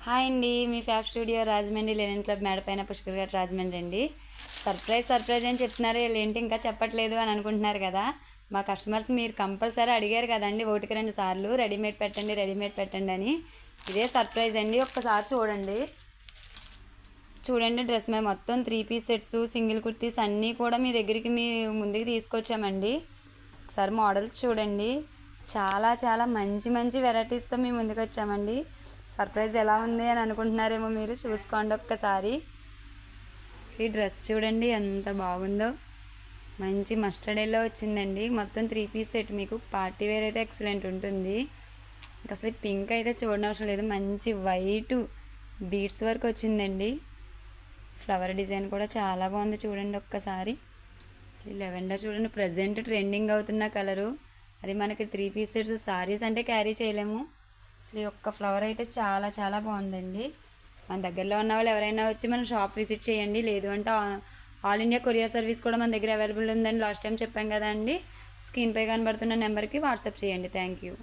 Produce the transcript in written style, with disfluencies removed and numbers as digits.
Hi అండి, మీ ఫ్యాక్ స్టూడియో రాజమండ్రి లెనిన్ క్లబ్ మేడపైన పుష్కర్ గారు రాజమండ్రి అండి. సర్ప్రైజ్ అని చెప్తున్నారు, ఏంటి ఇంకా చెప్పట్లేదు అని అనుకుంటున్నారు కదా. మా కస్టమర్స్ మీరు కంపల్సరీ అడిగారు కదండి, 1-2 సార్లు రెడీమేడ్ పెట్టండి అని. ఇదే సర్ప్రైజ్ అండి. ఒక్కసారి చూడండి డ్రెస్ మేము మొత్తం 3 పీస్ సెట్స్, సింగిల్ కుర్తీస్ అన్నీ కూడా మీ దగ్గరికి మీ ముందుకు తీసుకొచ్చామండి. ఒకసారి మోడల్స్ చూడండి, చాలా చాలా మంచి వెరైటీస్తో మీ ముందుకు వచ్చామండి. సర్ప్రైజ్ ఎలా ఉంది అని అనుకుంటున్నారేమో, మీరు చూసుకోండి ఒక్కసారి. ఈ డ్రెస్ చూడండి ఎంత బాగుందో, మంచి మస్టర్డ్ ఎల్లో వచ్చిందండి. మొత్తం 3 పీస్ సెట్, మీకు పార్టీ వేర్ అయితే ఎక్సలెంట్ ఉంటుంది. ఇంకా అసలు పింక్ అయితే చూడనవసరం లేదు, మంచి వైట్ బీడ్స్ వర్క్ వచ్చిందండి. ఫ్లవర్ డిజైన్ కూడా చాలా బాగుంది చూడండి ఒక్కసారి. అసలు లెవెండర్ చూడండి, ప్రజెంట్ ట్రెండింగ్ అవుతున్న కలరు. అది మనకి 3 పీస్ సెట్స్, సారీస్ అంటే క్యారీ చేయలేము. అసలు ఈ ఒక్క ఫ్లవర్ అయితే చాలా చాలా బాగుందండి. మన దగ్గరలో ఉన్న వాళ్ళు ఎవరైనా వచ్చి మన షాప్ విజిట్ చేయండి. లేదు అంటే ఆల్ ఇండియా కొరియర్ సర్వీస్ కూడా మన దగ్గర అవైలబుల్ ఉందండి. లాస్ట్ టైం చెప్పాం కదా అండి. స్క్రీన్పై కనబడుతున్న నెంబర్కి వాట్సాప్ చేయండి. Thank you.